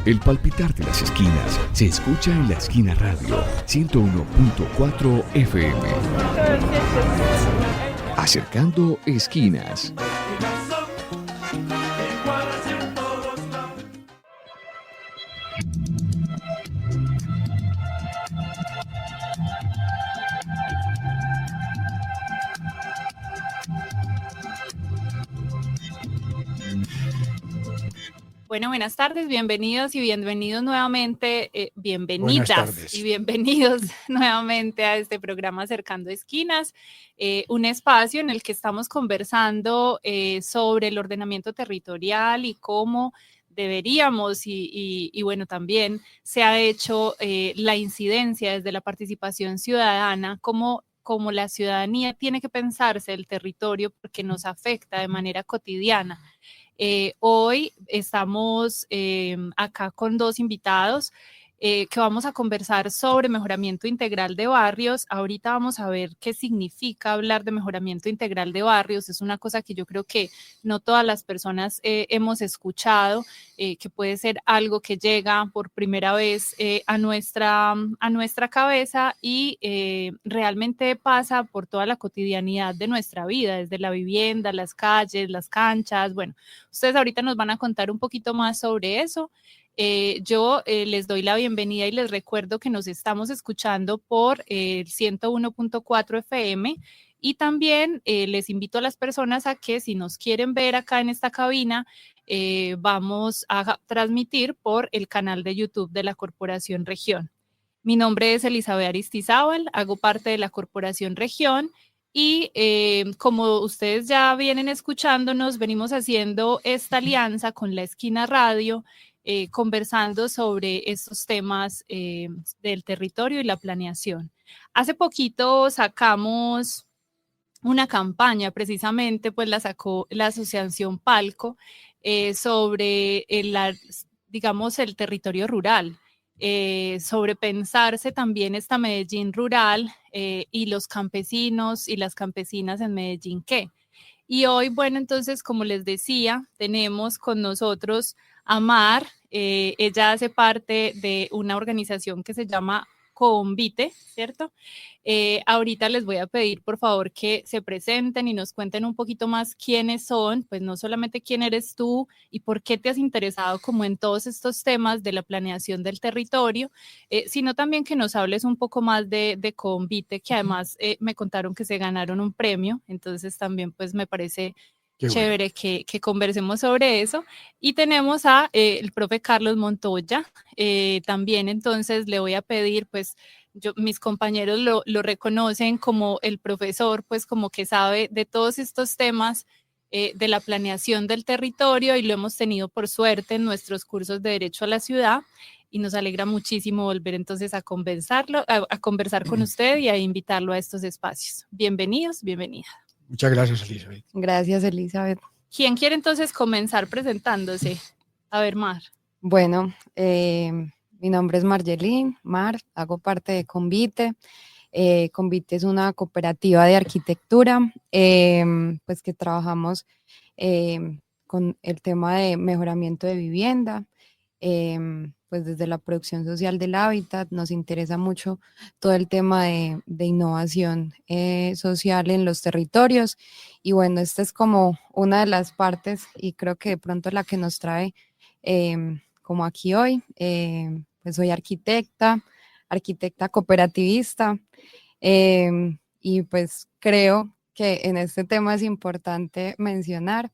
El palpitar de las esquinas se escucha en La Esquina Radio 101.4 FM. Acercando esquinas. Bueno, buenas tardes, bienvenidos y bienvenidos nuevamente, bienvenidas y bienvenidos nuevamente a este programa Acercando Esquinas, un espacio en el que estamos conversando sobre el ordenamiento territorial y cómo deberíamos y bueno, también se ha hecho la incidencia desde la participación ciudadana, como la ciudadanía tiene que pensarse el territorio porque nos afecta de manera cotidiana. Hoy estamos acá con dos invitados que vamos a conversar sobre mejoramiento integral de barrios. Ahorita vamos a ver qué significa hablar de mejoramiento integral de barrios. Es una cosa que yo creo que no todas las personas hemos escuchado, que puede ser algo que llega por primera vez a nuestra cabeza y realmente pasa por toda la cotidianidad de nuestra vida, desde la vivienda, las calles, las canchas. Bueno, ustedes ahorita nos van a contar un poquito más sobre eso. Yo les doy la bienvenida y les recuerdo que nos estamos escuchando por el 101.4 FM y también les invito a las personas a que si nos quieren ver acá en esta cabina, vamos a transmitir por el canal de YouTube de la Corporación Región. Mi nombre es Elizabeth Aristizábal, hago parte de la Corporación Región. Y como ustedes ya vienen escuchándonos, venimos haciendo esta alianza con La Esquina Radio, conversando sobre estos temas del territorio y la planeación. Hace poquito sacamos una campaña, precisamente pues la sacó la Asociación Palco sobre digamos el territorio rural. Sobre pensarse también esta Medellín rural y los campesinos y las campesinas en Medellín, ¿qué? Y hoy, bueno, entonces, como les decía, tenemos con nosotros a Mar. Ella hace parte de una organización que se llama Convite, ¿cierto? Ahorita les voy a pedir, por favor, que se presenten y nos cuenten un poquito más quiénes son, pues no solamente quién eres tú y por qué te has interesado como en todos estos temas de la planeación del territorio, sino también que nos hables un poco más de Convite, que además me contaron que se ganaron un premio, entonces también pues me parece chévere que conversemos sobre eso. Y tenemos a el profe Carlos Montoya, también entonces le voy a pedir pues, mis compañeros lo reconocen como el profesor, pues como que sabe de todos estos temas de la planeación del territorio y lo hemos tenido por suerte en nuestros cursos de Derecho a la Ciudad y nos alegra muchísimo volver entonces a conversar con usted y a invitarlo a estos espacios. Bienvenidos, bienvenida. Muchas gracias, Elizabeth. Gracias, Elizabeth. ¿Quién quiere entonces comenzar presentándose? A ver, Mar. Bueno, mi nombre es Margelín, Mar, hago parte de Convite. Convite es una cooperativa de arquitectura, pues que trabajamos con el tema de mejoramiento de vivienda, pues desde la producción social del hábitat. Nos interesa mucho todo el tema de innovación social en los territorios y bueno, esta es como una de las partes y creo que de pronto la que nos trae como aquí hoy. Pues soy arquitecta cooperativista y pues creo que en este tema es importante mencionar,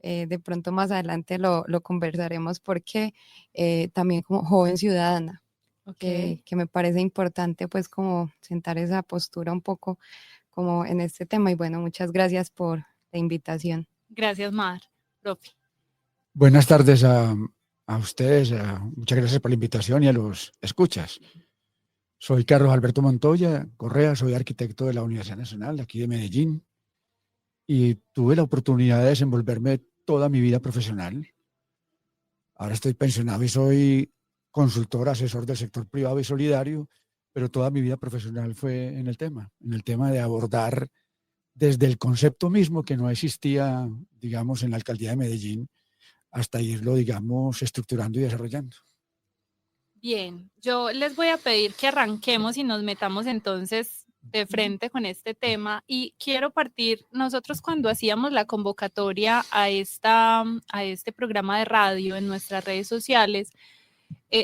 de pronto más adelante lo conversaremos porque también como joven ciudadana, que me parece importante pues como sentar esa postura un poco como en este tema y bueno, muchas gracias por la invitación. Gracias, Mar. Profe. Buenas tardes a ustedes, muchas gracias por la invitación y a los escuchas. Soy Carlos Alberto Montoya Correa, soy arquitecto de la Universidad Nacional de aquí de Medellín y tuve la oportunidad de desenvolverme toda mi vida profesional. Ahora estoy pensionado y soy consultor, asesor del sector privado y solidario, pero toda mi vida profesional fue en el tema de abordar desde el concepto mismo que no existía, digamos, en la alcaldía de Medellín, hasta irlo, digamos, estructurando y desarrollando. Bien, yo les voy a pedir que arranquemos y nos metamos entonces de frente con este tema, y quiero partir, nosotros cuando hacíamos la convocatoria a este programa de radio en nuestras redes sociales,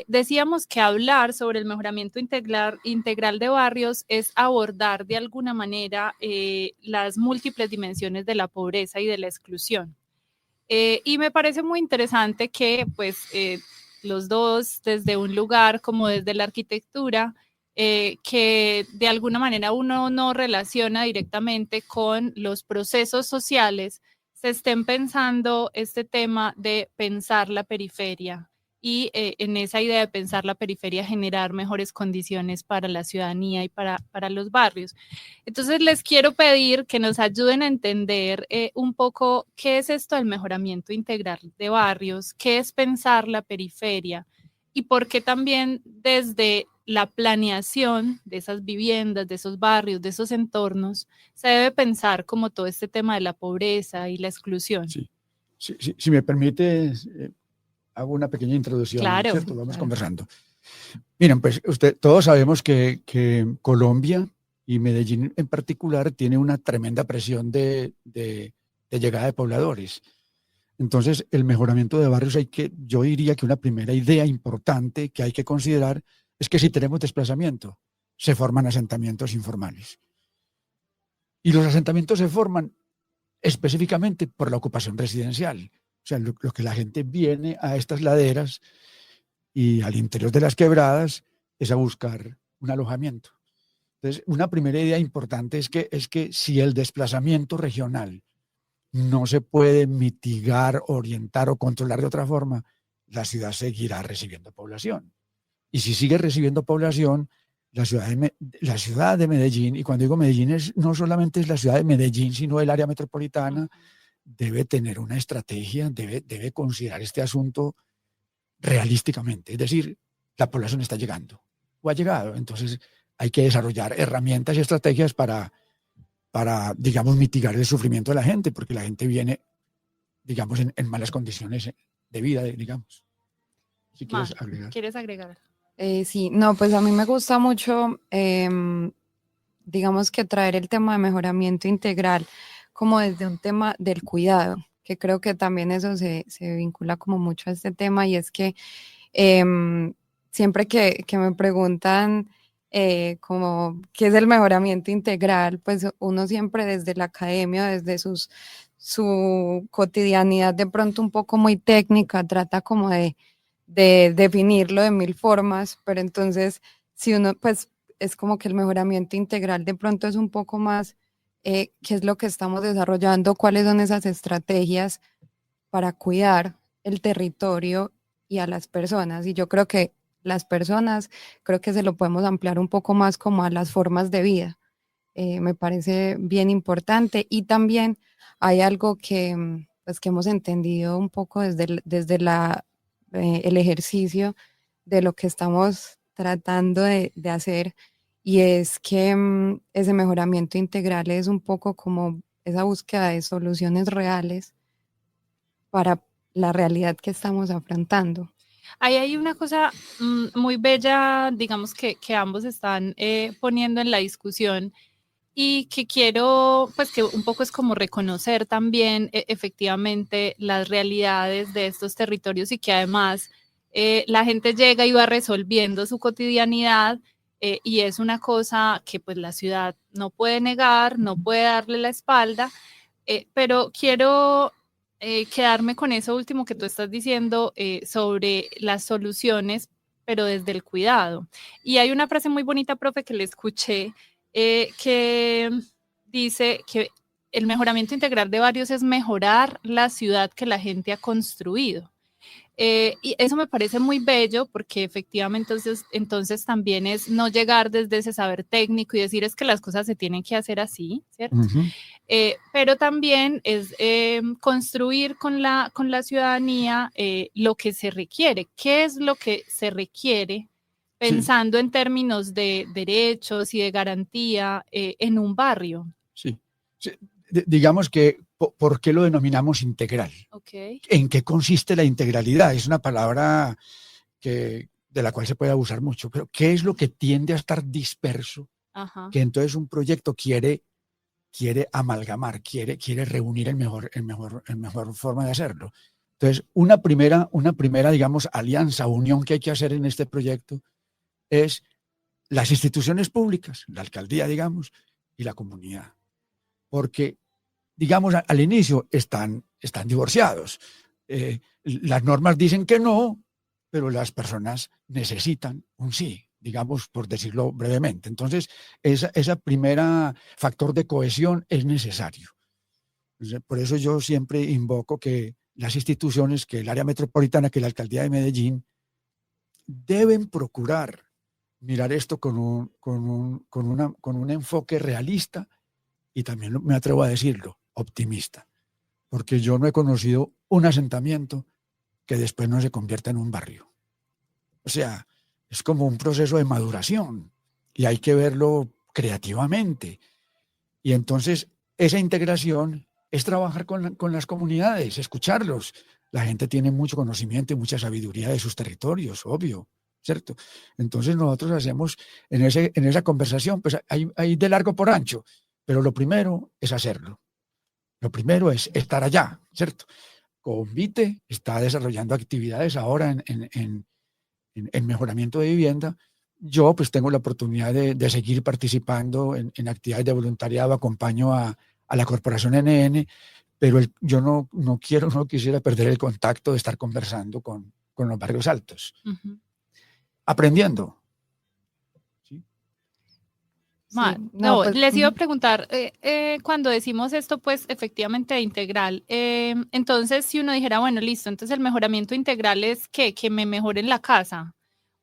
decíamos que hablar sobre el mejoramiento integral de barrios es abordar de alguna manera las múltiples dimensiones de la pobreza y de la exclusión. Y me parece muy interesante que pues los dos desde un lugar como desde la arquitectura, que de alguna manera uno no relaciona directamente con los procesos sociales, se estén pensando este tema de pensar la periferia y en esa idea de pensar la periferia generar mejores condiciones para la ciudadanía y para los barrios. Entonces les quiero pedir que nos ayuden a entender un poco qué es esto del mejoramiento integral de barrios, qué es pensar la periferia y por qué también desde la planeación de esas viviendas, de esos barrios, de esos entornos, se debe pensar como todo este tema de la pobreza y la exclusión. Sí. Si me permite, hago una pequeña introducción, claro, ¿cierto? Vamos claro. conversando. Miren, pues todos sabemos que Colombia y Medellín en particular tiene una tremenda presión de llegada de pobladores. Entonces, el mejoramiento de barrios yo diría que una primera idea importante que hay que considerar es que si tenemos desplazamiento, se forman asentamientos informales. Y los asentamientos se forman específicamente por la ocupación residencial. O sea, lo que la gente viene a estas laderas y al interior de las quebradas es a buscar un alojamiento. Entonces, una primera idea importante es que si el desplazamiento regional no se puede mitigar, orientar o controlar de otra forma, la ciudad seguirá recibiendo población. Y si sigue recibiendo población, la ciudad de Medellín, y cuando digo Medellín no solamente es la ciudad de Medellín, sino el área metropolitana, debe tener una estrategia, debe considerar este asunto realísticamente. Es decir, la población está llegando o ha llegado, entonces hay que desarrollar herramientas y estrategias para digamos, mitigar el sufrimiento de la gente, porque la gente viene, digamos, en malas condiciones de vida, digamos. Si quieres agregar. ¿Quieres agregar? Sí, no, pues a mí me gusta mucho, digamos que traer el tema de mejoramiento integral como desde un tema del cuidado, que creo que también eso se vincula como mucho a este tema, y es que siempre que me preguntan como qué es el mejoramiento integral, pues uno siempre desde la academia, desde su cotidianidad de pronto un poco muy técnica, trata como de definirlo de mil formas, pero entonces si uno pues es como que el mejoramiento integral de pronto es un poco más qué es lo que estamos desarrollando, cuáles son esas estrategias para cuidar el territorio y a las personas. Y yo creo que las personas, creo que se lo podemos ampliar un poco más como a las formas de vida. Me parece bien importante. Y también hay algo que, pues, que hemos entendido un poco desde el ejercicio de lo que estamos tratando de hacer, y es que ese mejoramiento integral es un poco como esa búsqueda de soluciones reales para la realidad que estamos afrontando. Ahí hay una cosa muy bella, digamos, que ambos están poniendo en la discusión, y que quiero, pues que un poco es como reconocer también efectivamente las realidades de estos territorios, y que además la gente llega y va resolviendo su cotidianidad, y es una cosa que pues la ciudad no puede negar, no puede darle la espalda, pero quiero quedarme con eso último que tú estás diciendo sobre las soluciones, pero desde el cuidado. Y hay una frase muy bonita, profe, que le escuché, que dice que el mejoramiento integral de barrios es mejorar la ciudad que la gente ha construido. Y eso me parece muy bello, porque efectivamente entonces también es no llegar desde ese saber técnico y decir es que las cosas se tienen que hacer así, ¿cierto? Pero también es construir con la ciudadanía lo que se requiere. ¿Qué es lo que se requiere? Pensando en términos de derechos y de garantía en un barrio. Sí. Digamos que, ¿por qué lo denominamos integral? Okay. ¿En qué consiste la integralidad? Es una palabra que de la cual se puede abusar mucho, pero ¿qué es lo que tiende a estar disperso? Ajá. Que entonces un proyecto quiere amalgamar, quiere reunir el mejor forma de hacerlo. Entonces, una primera, digamos, alianza, unión que hay que hacer en este proyecto es las instituciones públicas, la alcaldía, digamos, y la comunidad. Porque, digamos, al inicio están divorciados. Las normas dicen que no, pero las personas necesitan un sí, digamos, por decirlo brevemente. Entonces, esa primera factor de cohesión es necesario. Por eso yo siempre invoco que las instituciones, que el área metropolitana, que la alcaldía de Medellín, deben procurar mirar esto con un enfoque realista y también me atrevo a decirlo, optimista. Porque yo no he conocido un asentamiento que después no se convierta en un barrio. O sea, es como un proceso de maduración y hay que verlo creativamente. Y entonces esa integración es trabajar con las comunidades, escucharlos. La gente tiene mucho conocimiento y mucha sabiduría de sus territorios, obvio, ¿cierto? Entonces nosotros hacemos en esa conversación, pues hay de largo por ancho, pero lo primero es hacerlo. Lo primero es estar allá, ¿cierto? Convite está desarrollando actividades ahora en mejoramiento de vivienda. Yo pues tengo la oportunidad de seguir participando en actividades de voluntariado, acompaño a la Corporación NN, pero yo no quisiera perder el contacto de estar conversando con los barrios altos. Uh-huh. Aprendiendo. Pues, les iba a preguntar, cuando decimos esto, pues efectivamente integral, entonces si uno dijera, bueno, listo, entonces el mejoramiento integral es que me mejoren la casa,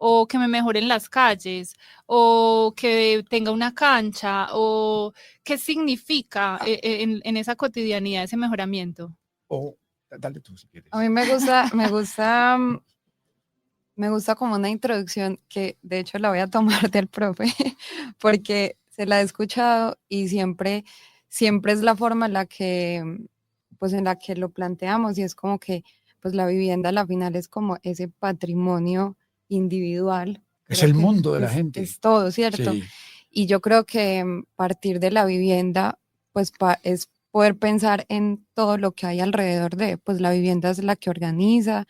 o que me mejoren las calles, o que tenga una cancha, o qué significa en esa cotidianidad ese mejoramiento. Dale tú si quieres. A mí me gusta como una introducción que de hecho la voy a tomar del profe, porque se la he escuchado y siempre es la forma en la que lo planteamos, y es como que pues la vivienda a la final es como ese patrimonio individual. Es el mundo de la gente. Es todo, ¿cierto? Sí. Y yo creo que partir de la vivienda pues es poder pensar en todo lo que hay alrededor de, pues la vivienda es la que organiza.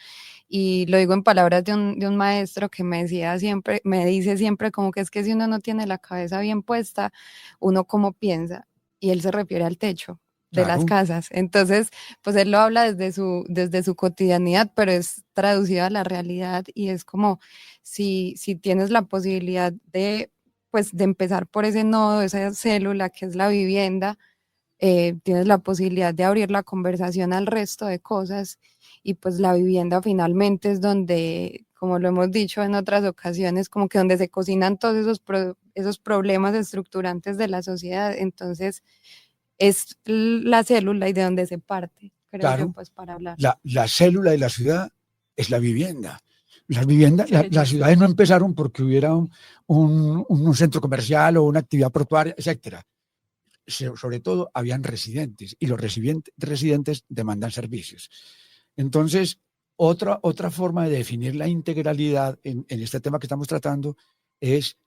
Y lo digo en palabras de un maestro que me dice siempre como que es que si uno no tiene la cabeza bien puesta, uno cómo piensa, y él se refiere al techo de las casas. Entonces, pues él lo habla desde su cotidianidad, pero es traducido a la realidad, y es como si tienes la posibilidad de empezar por ese nodo, esa célula que es la vivienda, tienes la posibilidad de abrir la conversación al resto de cosas. Y pues la vivienda finalmente es donde, como lo hemos dicho en otras ocasiones, como que donde se cocinan todos esos problemas estructurantes de la sociedad. Entonces es la célula y de donde se parte, creo yo, pues para hablar. La célula de la ciudad es la vivienda. Las ciudades no empezaron porque hubiera un centro comercial o una actividad portuaria, etcétera. Sobre todo habían residentes, y los residentes demandan servicios. Entonces, otra forma de definir la integralidad en este tema que estamos tratando es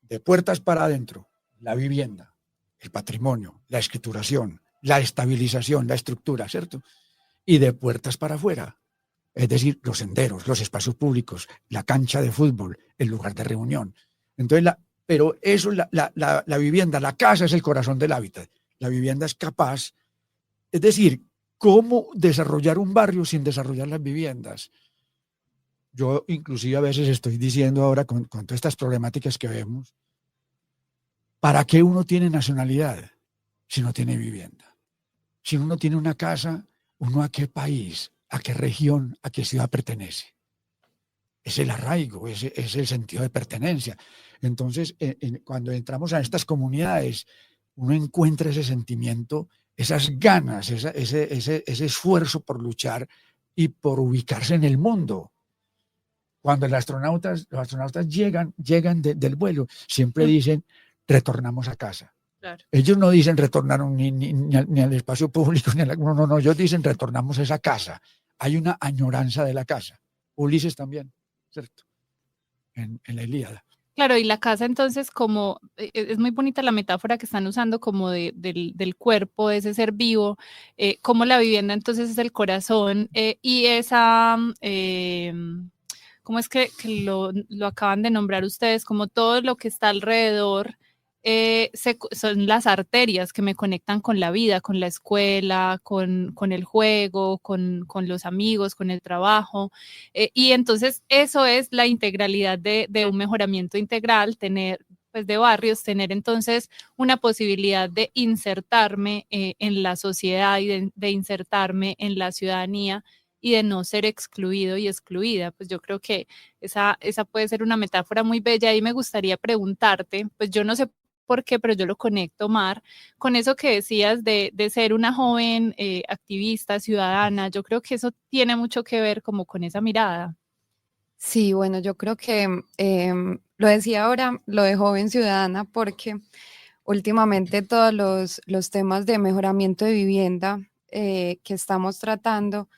de puertas para adentro, la vivienda, el patrimonio, la escrituración, la estabilización, la estructura, ¿cierto? Y de puertas para afuera, es decir, los senderos, los espacios públicos, la cancha de fútbol, el lugar de reunión. Entonces, pero eso, la vivienda, la casa es el corazón del hábitat. La vivienda es capaz, es decir, ¿cómo desarrollar un barrio sin desarrollar las viviendas? Yo inclusive a veces estoy diciendo ahora con todas estas problemáticas que vemos, ¿para qué uno tiene nacionalidad si no tiene vivienda? Si uno tiene una casa, ¿uno a qué país, a qué región, a qué ciudad pertenece? Es el arraigo, es el sentido de pertenencia. Entonces, cuando entramos a estas comunidades, uno encuentra ese sentimiento, esas ganas, ese esfuerzo por luchar y por ubicarse en el mundo. Cuando los astronautas llegan del vuelo, siempre dicen, retornamos a casa. Claro. Ellos no dicen retornaron ni al espacio público, no, ellos dicen retornamos a esa casa. Hay una añoranza de la casa. Ulises también, ¿cierto? en la Ilíada. Claro, y la casa entonces como, es muy bonita la metáfora que están usando como del cuerpo, de ese ser vivo, como la vivienda entonces es el corazón y esa, ¿cómo es que lo acaban de nombrar ustedes? Como todo lo que está alrededor. Son las arterias que me conectan con la vida, con la escuela, con el juego, con los amigos, con el trabajo. Y entonces eso es la integralidad de un mejoramiento integral, tener pues de barrios, tener entonces una posibilidad de insertarme en la sociedad y de insertarme en la ciudadanía y de no ser excluido y excluida. Pues yo creo que esa puede ser una metáfora muy bella y me gustaría preguntarte, pues yo no sé por qué, pero yo lo conecto, Mar, con eso que decías de ser una joven activista, ciudadana. Yo creo que eso tiene mucho que ver como con esa mirada. Sí, bueno, yo creo que lo decía ahora, lo de joven ciudadana, porque últimamente todos los temas de mejoramiento de vivienda que estamos tratando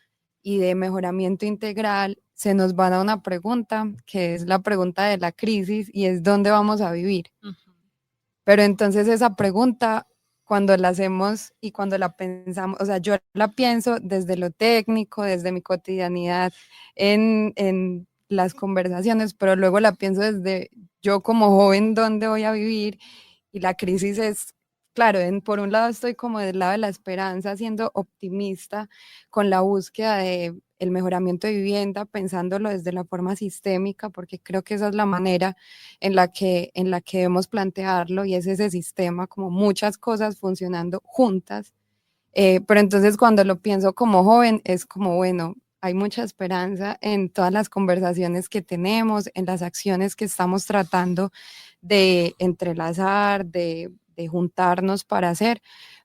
y de mejoramiento integral se nos van a una pregunta, que es la pregunta de la crisis, y es ¿dónde vamos a vivir? Uh-huh. Pero entonces esa pregunta, cuando la hacemos y cuando la pensamos, o sea, yo la pienso desde lo técnico, desde mi cotidianidad, en las conversaciones, pero luego la pienso desde yo como joven, ¿dónde voy a vivir? Y la crisis es, claro, por un lado estoy como del lado de la esperanza, siendo optimista con la búsqueda de el mejoramiento de vivienda, pensándolo desde la forma sistémica, porque creo que esa es la manera en la que debemos plantearlo, y es ese sistema, como muchas cosas funcionando juntas. Pero entonces cuando lo pienso como joven, es como, bueno, hay mucha esperanza en todas las conversaciones que tenemos, en las acciones que estamos tratando de entrelazar, de juntarnos para hacer,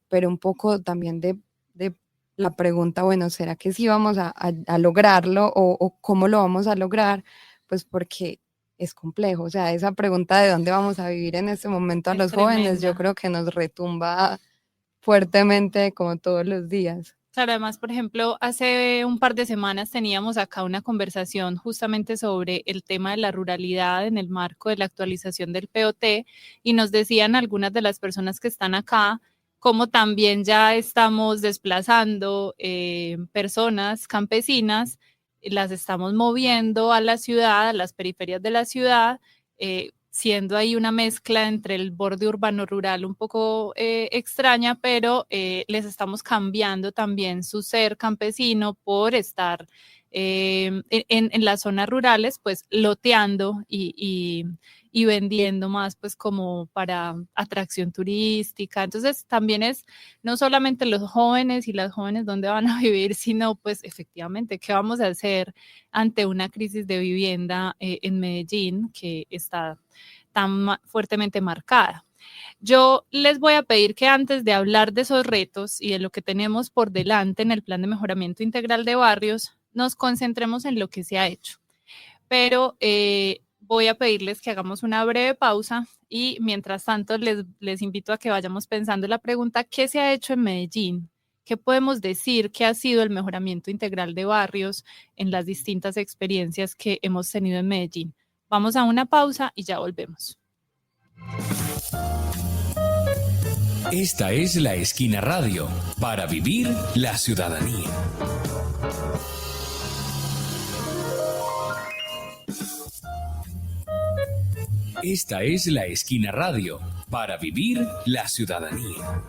pero un poco también de la pregunta, bueno, ¿será que sí vamos a lograrlo o cómo lo vamos a lograr? Pues porque es complejo, o sea, esa pregunta de dónde vamos a vivir en este momento a los jóvenes, yo creo que nos retumba fuertemente como todos los días. Claro, además, por ejemplo, hace un par de semanas teníamos acá una conversación justamente sobre el tema de la ruralidad en el marco de la actualización del POT y nos decían algunas de las personas que están acá como también ya estamos desplazando personas campesinas, las estamos moviendo a la ciudad, a las periferias de la ciudad, siendo ahí una mezcla entre el borde urbano-rural un poco extraña, pero les estamos cambiando también su ser campesino por estar en las zonas rurales, pues loteando y vendiendo más pues como para atracción turística. Entonces también es no solamente los jóvenes y las jóvenes dónde van a vivir, sino pues efectivamente qué vamos a hacer ante una crisis de vivienda en Medellín que está tan fuertemente marcada. Yo les voy a pedir que antes de hablar de esos retos y de lo que tenemos por delante en el plan de mejoramiento integral de barrios, nos concentremos en lo que se ha hecho. Pero voy a pedirles que hagamos una breve pausa y mientras tanto les invito a que vayamos pensando la pregunta, ¿qué se ha hecho en Medellín? ¿Qué podemos decir que ha sido el mejoramiento integral de barrios en las distintas experiencias que hemos tenido en Medellín? Vamos a una pausa y ya volvemos. Esta es La Esquina Radio, para vivir la ciudadanía. Esta es La Esquina Radio, para vivir la ciudadanía.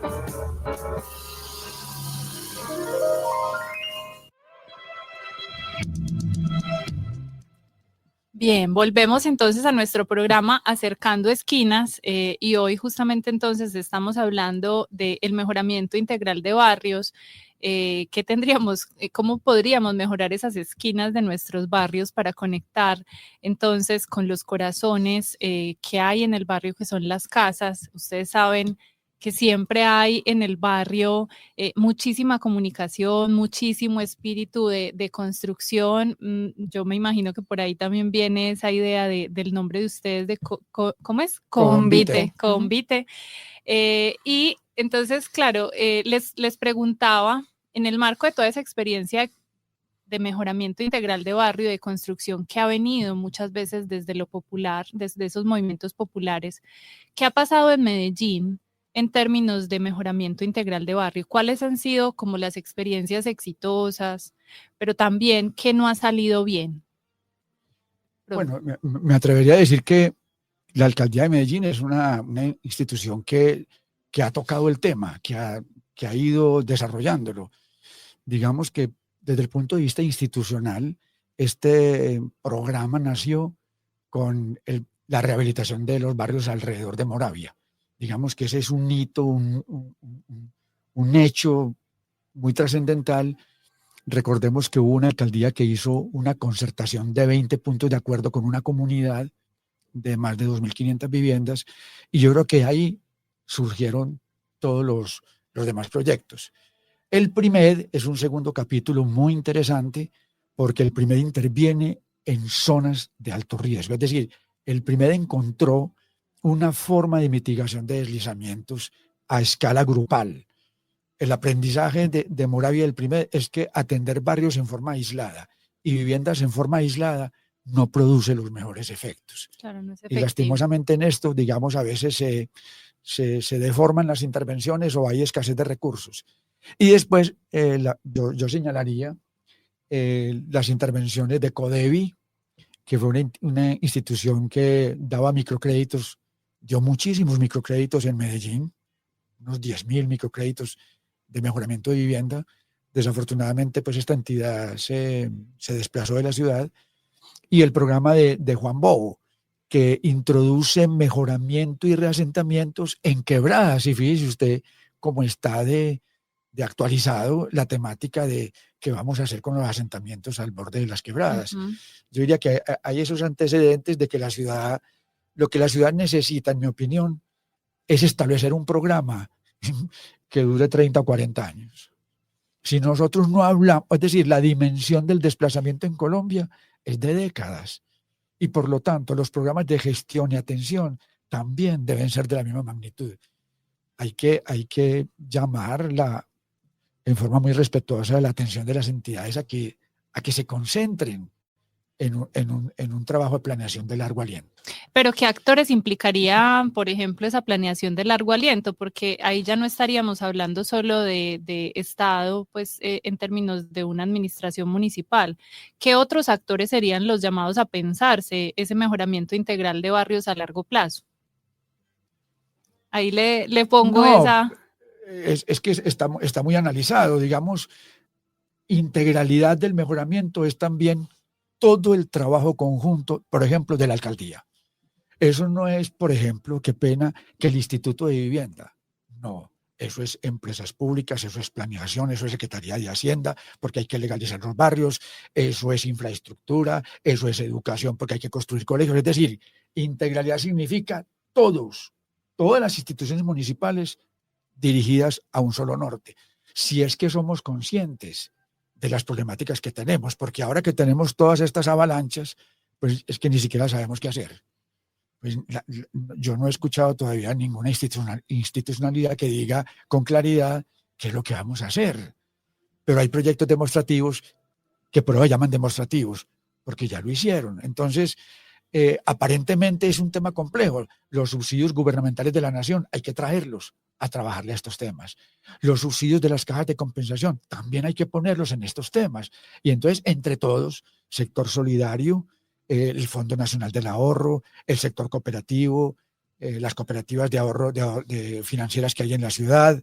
Bien, volvemos entonces a nuestro programa Acercando Esquinas y hoy justamente entonces estamos hablando del mejoramiento integral de barrios. ¿Qué tendríamos, cómo podríamos mejorar esas esquinas de nuestros barrios para conectar entonces con los corazones que hay en el barrio, que son las casas? Ustedes saben que siempre hay en el barrio muchísima comunicación, muchísimo espíritu de construcción. Yo me imagino que por ahí también viene esa idea del nombre de ustedes, de ¿cómo es? Convite. Y entonces, claro, les preguntaba, en el marco de toda esa experiencia de mejoramiento integral de barrio, de construcción, que ha venido muchas veces desde lo popular, desde esos movimientos populares. ¿Qué ha pasado en Medellín en términos de mejoramiento integral de barrio? ¿Cuáles han sido como las experiencias exitosas, pero también qué no ha salido bien? Bueno, me atrevería a decir que la Alcaldía de Medellín es una institución que ha tocado el tema, que ha ido desarrollándolo. Digamos que desde el punto de vista institucional, este programa nació con la rehabilitación de los barrios alrededor de Moravia. Digamos que ese es un hito, un hecho muy trascendental. Recordemos que hubo una alcaldía que hizo una concertación de 20 puntos de acuerdo con una comunidad de más de 2.500 viviendas, y yo creo que ahí surgieron todos los demás proyectos. El PRIMED es un segundo capítulo muy interesante porque el PRIMED interviene en zonas de alto riesgo, es decir, el PRIMED encontró una forma de mitigación de deslizamientos a escala grupal. El aprendizaje de Moravia del PRIMED es que atender barrios en forma aislada y viviendas en forma aislada no produce los mejores efectos. Claro, no es y lastimosamente en esto, digamos, a veces se deforman las intervenciones o hay escasez de recursos. Y después yo señalaría las intervenciones de Codevi, que fue una institución que daba microcréditos, dio muchísimos microcréditos en Medellín, unos 10.000 microcréditos de mejoramiento de vivienda. Desafortunadamente, pues esta entidad se desplazó de la ciudad. Y el programa de Juan Bobo, que introduce mejoramiento y reasentamientos en quebradas. Y fíjese usted cómo está de actualizado la temática de qué vamos a hacer con los asentamientos al borde de las quebradas. Uh-huh. Yo diría que hay esos antecedentes de que lo que la ciudad necesita, en mi opinión, es establecer un programa que dure 30 o 40 años. Si nosotros no hablamos, es decir, la dimensión del desplazamiento en Colombia es de décadas, y por lo tanto los programas de gestión y atención también deben ser de la misma magnitud. Hay que llamar en forma muy respetuosa la atención de las entidades a que se concentren en un trabajo de planeación de largo aliento. Pero ¿qué actores implicaría, por ejemplo, esa planeación de largo aliento? Porque ahí ya no estaríamos hablando solo de Estado, pues en términos de una administración municipal. ¿Qué otros actores serían los llamados a pensarse ese mejoramiento integral de barrios a largo plazo? Ahí le pongo esa... Es que está muy analizado, digamos, integralidad del mejoramiento es también todo el trabajo conjunto, por ejemplo, de la alcaldía. Eso no es, por ejemplo, qué pena, que el Instituto de Vivienda. No, eso es empresas públicas, eso es planeación, eso es Secretaría de Hacienda, porque hay que legalizar los barrios, eso es infraestructura, eso es educación, porque hay que construir colegios. Es decir, integralidad significa todas las instituciones municipales dirigidas a un solo norte. Si es que somos conscientes de las problemáticas que tenemos, porque ahora que tenemos todas estas avalanchas, pues es que ni siquiera sabemos qué hacer. Pues yo no he escuchado todavía ninguna institucionalidad que diga con claridad qué es lo que vamos a hacer. Pero hay proyectos demostrativos que por ahora llaman demostrativos, porque ya lo hicieron. Entonces, aparentemente es un tema complejo. Los subsidios gubernamentales de la nación hay que traerlos a trabajarle a estos temas. Los subsidios de las cajas de compensación también hay que ponerlos en estos temas. Y entonces, entre todos, sector solidario, el Fondo Nacional del Ahorro, el sector cooperativo, las cooperativas de ahorro de financieras que hay en la ciudad,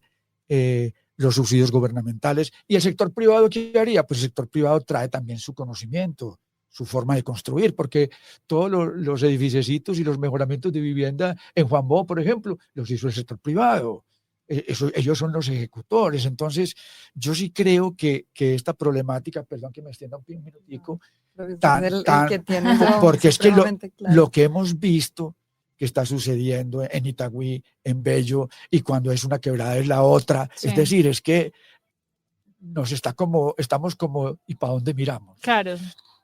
los subsidios gubernamentales, y el sector privado, ¿qué haría? Pues el sector privado trae también su conocimiento, su forma de construir, porque todos los edificios y los mejoramientos de vivienda en Juan Bobo, por ejemplo, los hizo el sector privado. Ellos son los ejecutores. Entonces, yo sí creo que esta problemática, perdón que me extienda un minutico, porque es que lo que hemos visto que está sucediendo en Itagüí, en Bello, y cuando es una quebrada es la otra, sí. Es decir, es que estamos como, ¿y para dónde miramos? Claro,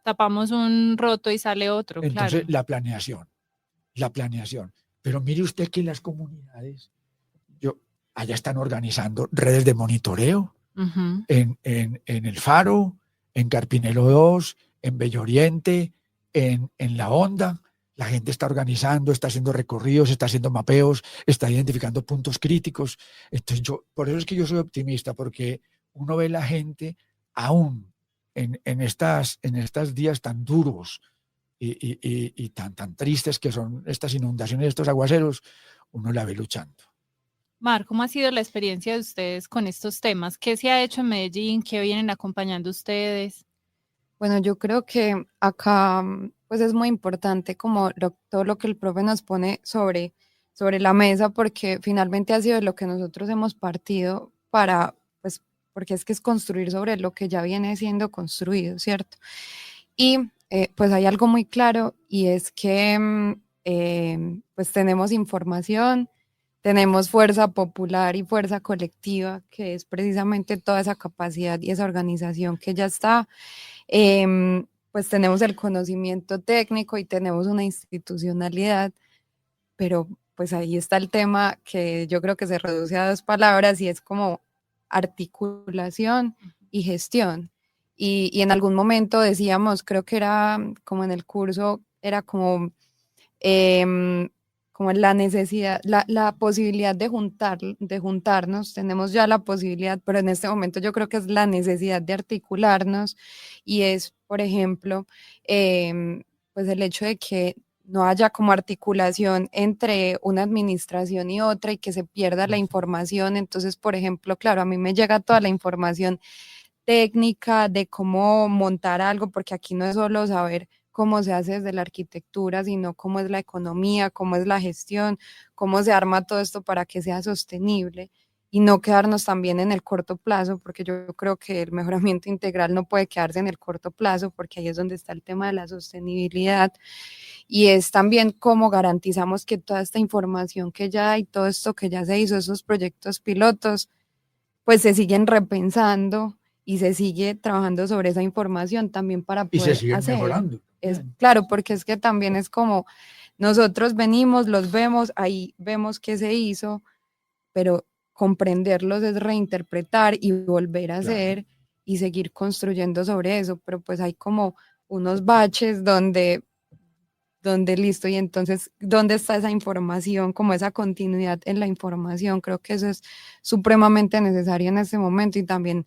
tapamos un roto y sale otro. Entonces, claro. la planeación. Pero mire usted que las comunidades, allá están organizando redes de monitoreo, uh-huh. en el Faro, en Carpinelo 2, en Bello Oriente, en La Honda. La gente está organizando, está haciendo recorridos, está haciendo mapeos, está identificando puntos críticos. Entonces por eso es que yo soy optimista, porque uno ve la gente aún en estos días tan duros y tan tristes que son estas inundaciones, estos aguaceros, uno la ve luchando. Mar, ¿cómo ha sido la experiencia de ustedes con estos temas? ¿Qué se ha hecho en Medellín? ¿Qué vienen acompañando ustedes? Bueno, yo creo que acá pues es muy importante como todo lo que el profe nos pone sobre la mesa, porque finalmente ha sido de lo que nosotros hemos partido para, pues, porque es que es construir sobre lo que ya viene siendo construido, ¿cierto? Y pues hay algo muy claro, y es que pues tenemos información, tenemos fuerza popular y fuerza colectiva, que es precisamente toda esa capacidad y esa organización que ya está. Pues tenemos el conocimiento técnico y tenemos una institucionalidad, pero pues ahí está el tema que yo creo que se reduce a 2 palabras, y es como articulación y gestión. Y en algún momento decíamos, creo que era como en el curso, era como la necesidad, la posibilidad de juntarnos. Tenemos ya la posibilidad, pero en este momento yo creo que es la necesidad de articularnos, y es, por ejemplo, pues el hecho de que no haya como articulación entre una administración y otra, y que se pierda la información. Entonces, por ejemplo, claro, a mí me llega toda la información técnica de cómo montar algo, porque aquí no es solo saber cómo se hace desde la arquitectura, sino cómo es la economía, cómo es la gestión, cómo se arma todo esto para que sea sostenible y no quedarnos también en el corto plazo, porque yo creo que el mejoramiento integral no puede quedarse en el corto plazo, porque ahí es donde está el tema de la sostenibilidad, y es también cómo garantizamos que toda esta información que ya hay, todo esto que ya se hizo, esos proyectos pilotos, pues se siguen repensando y se sigue trabajando sobre esa información también para poder y se siguen mejorando. Claro, porque es que también es como nosotros venimos, los vemos, ahí vemos qué se hizo, pero comprenderlos es reinterpretar y volver a hacer y seguir construyendo sobre eso, pero pues hay como unos baches donde listo, y entonces, ¿dónde está esa información, como esa continuidad en la información? Creo que eso es supremamente necesario en este momento, y también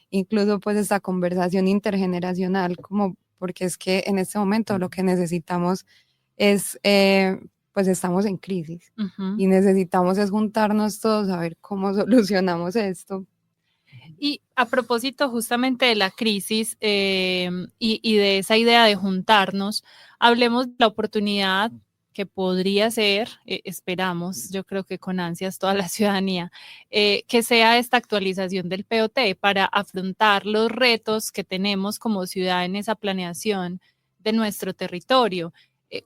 incluso pues esta conversación intergeneracional, como porque es que en este momento lo que necesitamos es, pues estamos en crisis y necesitamos es juntarnos todos a ver cómo solucionamos esto. Y a propósito justamente de la crisis y de esa idea de juntarnos, hablemos de la oportunidad que podría ser, esperamos, yo creo que con ansias toda la ciudadanía, que sea esta actualización del POT para afrontar los retos que tenemos como ciudad en esa planeación de nuestro territorio.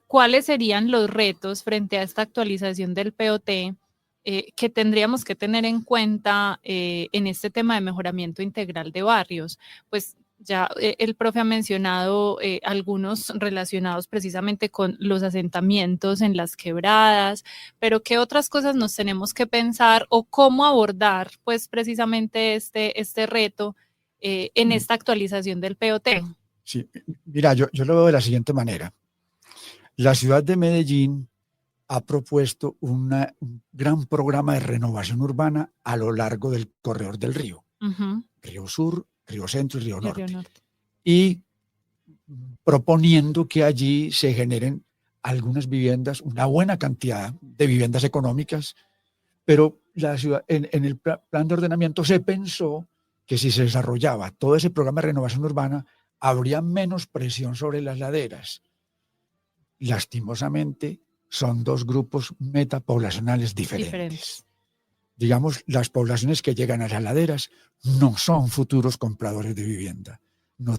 ¿Cuáles serían los retos frente a esta actualización del POT que tendríamos que tener en cuenta en este tema de mejoramiento integral de barrios? Pues ya el profe ha mencionado algunos relacionados precisamente con los asentamientos en las quebradas, pero ¿qué otras cosas nos tenemos que pensar o cómo abordar pues precisamente este reto en esta actualización del POT? Sí, mira, yo lo veo de la siguiente manera. La ciudad de Medellín ha propuesto un gran programa de renovación urbana a lo largo del corredor del río. Río Sur, Río Centro y Río Norte. Y proponiendo que allí se generen algunas viviendas, una buena cantidad de viviendas económicas, pero la ciudad, en el plan de ordenamiento se pensó que si se desarrollaba todo ese programa de renovación urbana, habría menos presión sobre las laderas. Lastimosamente, son 2 grupos metapoblacionales diferentes. Digamos, las poblaciones que llegan a las laderas no son futuros compradores de vivienda, no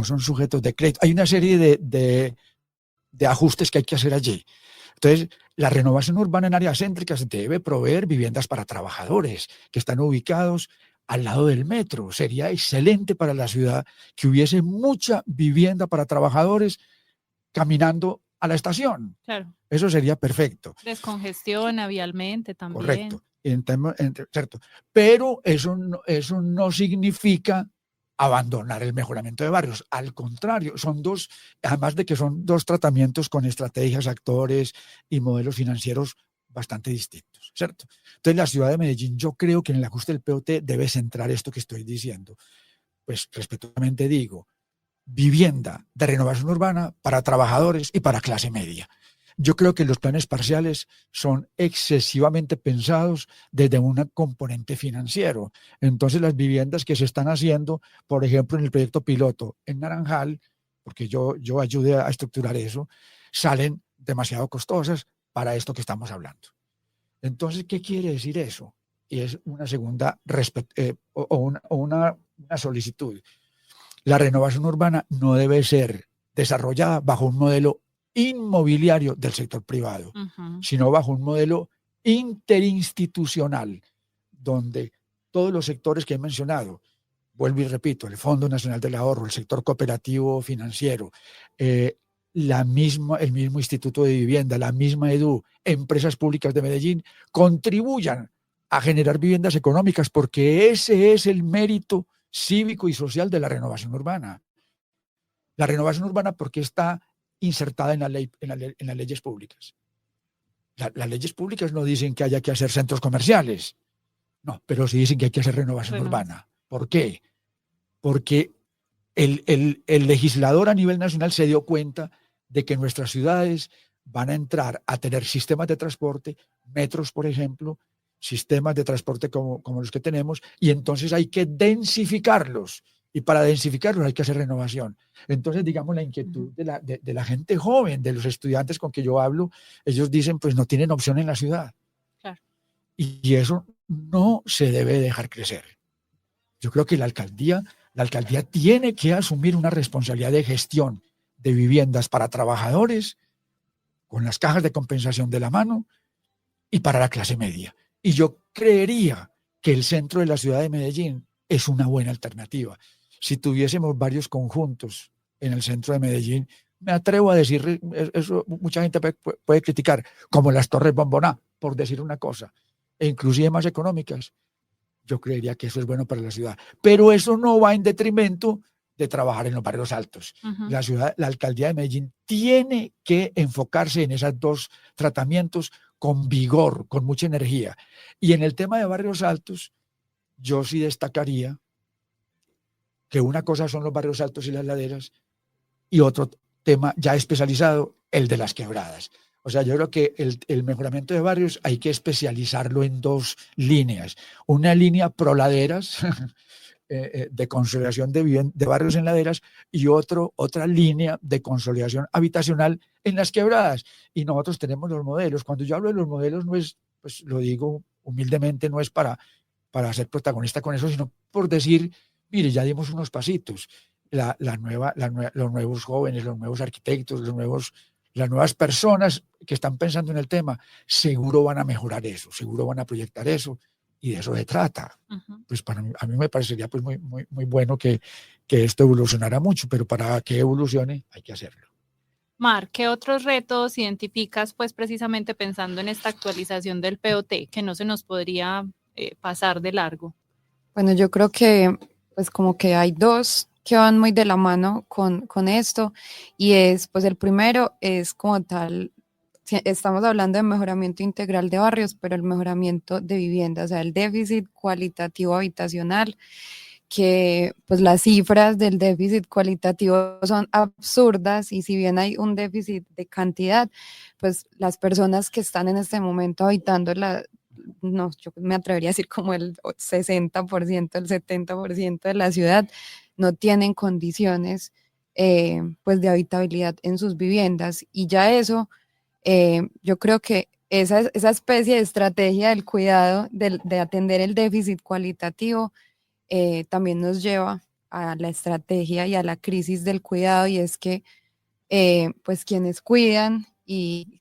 son sujetos de crédito. Hay una serie de ajustes que hay que hacer allí. Entonces, la renovación urbana en áreas céntricas debe proveer viviendas para trabajadores que están ubicados al lado del metro. Sería excelente para la ciudad que hubiese mucha vivienda para trabajadores caminando a la estación. Claro. Eso sería perfecto. Descongestiona vialmente también. Correcto. Cierto. Pero eso no significa abandonar el mejoramiento de barrios. Al contrario, además de que son dos tratamientos con estrategias, actores y modelos financieros bastante distintos, ¿cierto? Entonces, la ciudad de Medellín, yo creo que en el ajuste del POT debe centrar esto que estoy diciendo. Pues, respetuosamente digo, vivienda de renovación urbana para trabajadores y para clase media. Yo creo que los planes parciales son excesivamente pensados desde un componente financiero. Entonces, las viviendas que se están haciendo, por ejemplo, en el proyecto piloto en Naranjal, porque yo ayudé a estructurar eso, salen demasiado costosas para esto que estamos hablando. Entonces, ¿qué quiere decir eso? Y es una segunda una solicitud. La renovación urbana no debe ser desarrollada bajo un modelo inmobiliario del sector privado, sino bajo un modelo interinstitucional, donde todos los sectores que he mencionado, vuelvo y repito, el Fondo Nacional del Ahorro, el sector cooperativo financiero, el mismo Instituto de Vivienda, la misma EDU, empresas públicas de Medellín, contribuyan a generar viviendas económicas, porque ese es el mérito cívico y social de la renovación urbana. La renovación urbana, porque está insertada en las leyes públicas. Las leyes públicas no dicen que haya que hacer centros comerciales, no, pero sí dicen que hay que hacer renovación urbana. ¿Por qué? Porque el legislador a nivel nacional se dio cuenta de que nuestras ciudades van a entrar a tener sistemas de transporte, metros, por ejemplo, sistemas de transporte como los que tenemos, y entonces hay que densificarlos. Y para densificarlos hay que hacer renovación. Entonces, digamos, la inquietud de la gente joven, de los estudiantes con que yo hablo, ellos dicen, pues no tienen opción en la ciudad. Claro. Y eso no se debe dejar crecer. Yo creo que la alcaldía tiene que asumir una responsabilidad de gestión de viviendas para trabajadores, con las cajas de compensación de la mano, y para la clase media. Y yo creería que el centro de la ciudad de Medellín es una buena alternativa. Si tuviésemos varios conjuntos en el centro de Medellín, me atrevo a decir, eso mucha gente puede criticar, como las Torres Bomboná, por decir una cosa, e inclusive más económicas. Yo creería que eso es bueno para la ciudad. Pero eso no va en detrimento de trabajar en los barrios altos. La alcaldía de Medellín tiene que enfocarse en esos dos tratamientos con vigor, con mucha energía. Y en el tema de barrios altos, yo sí destacaría que una cosa son los barrios altos y las laderas, y otro tema ya especializado, el de las quebradas. O sea, yo creo que el mejoramiento de barrios hay que especializarlo en dos líneas. Una línea pro laderas, de consolidación de barrios en laderas, y otra línea de consolidación habitacional en las quebradas. Y nosotros tenemos los modelos. Cuando yo hablo de los modelos, no es, pues lo digo humildemente, no es para ser protagonista con eso, sino por decir, mire, ya dimos unos pasitos. Los nuevos jóvenes, los nuevos arquitectos, las nuevas personas que están pensando en el tema, seguro van a mejorar eso, seguro van a proyectar eso, y de eso se trata. Pues a mí me parecería pues muy, muy, muy bueno que esto evolucionara mucho, pero para que evolucione hay que hacerlo. Mar, ¿qué otros retos identificas pues precisamente pensando en esta actualización del POT que no se nos podría pasar de largo? Bueno, yo creo que pues como que hay dos que van muy de la mano con esto, y es, pues el primero es como tal, estamos hablando de mejoramiento integral de barrios, pero el mejoramiento de viviendas, o sea, el déficit cualitativo habitacional, que pues las cifras del déficit cualitativo son absurdas, y si bien hay un déficit de cantidad, pues las personas que están en este momento habitando no, yo me atrevería a decir como el 60%, el 70% de la ciudad no tienen condiciones pues de habitabilidad en sus viviendas, y ya eso, yo creo que esa especie de estrategia del cuidado, de atender el déficit cualitativo, también nos lleva a la estrategia y a la crisis del cuidado, y es que pues quienes cuidan, y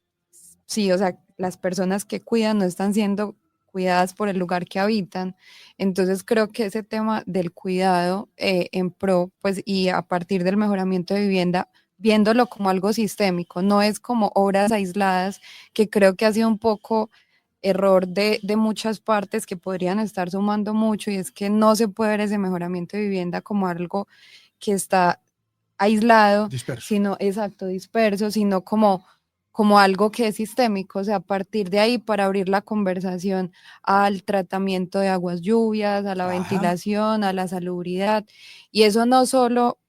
sí, o sea, las personas que cuidan no están siendo cuidadas por el lugar que habitan. Entonces creo que ese tema del cuidado en pro, pues, y a partir del mejoramiento de vivienda, viéndolo como algo sistémico, no es como obras aisladas, que creo que ha sido un poco error de muchas partes que podrían estar sumando mucho, y es que no se puede ver ese mejoramiento de vivienda como algo que está aislado, disperso. Sino, exacto, disperso, sino como algo que es sistémico. O sea, a partir de ahí, para abrir la conversación al tratamiento de aguas lluvias, a la ventilación, a la salubridad, y eso no solo,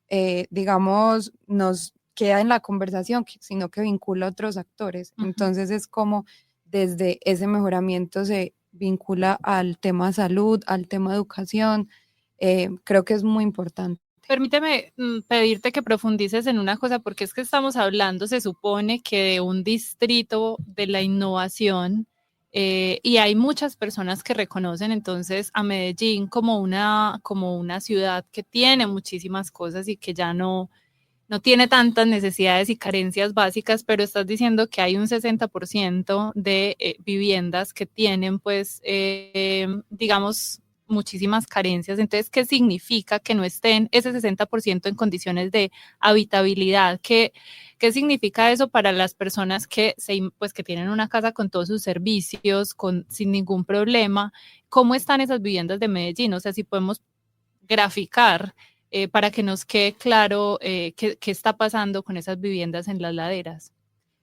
digamos, nos queda en la conversación, sino que vincula a otros actores. Entonces es como desde ese mejoramiento se vincula al tema salud, al tema educación. Creo que es muy importante. Permíteme pedirte que profundices en una cosa, porque es que estamos hablando, se supone que de un distrito de la innovación, y hay muchas personas que reconocen entonces a Medellín como una ciudad que tiene muchísimas cosas y que ya no tiene tantas necesidades y carencias básicas, pero estás diciendo que hay un 60% de viviendas que tienen, pues, digamos, muchísimas carencias. Entonces, ¿qué significa que no estén ese 60% en condiciones de habitabilidad? ¿Qué significa eso para las personas que tienen una casa con todos sus servicios, sin ningún problema? ¿Cómo están esas viviendas de Medellín? O sea, si podemos graficar para que nos quede claro qué está pasando con esas viviendas en las laderas.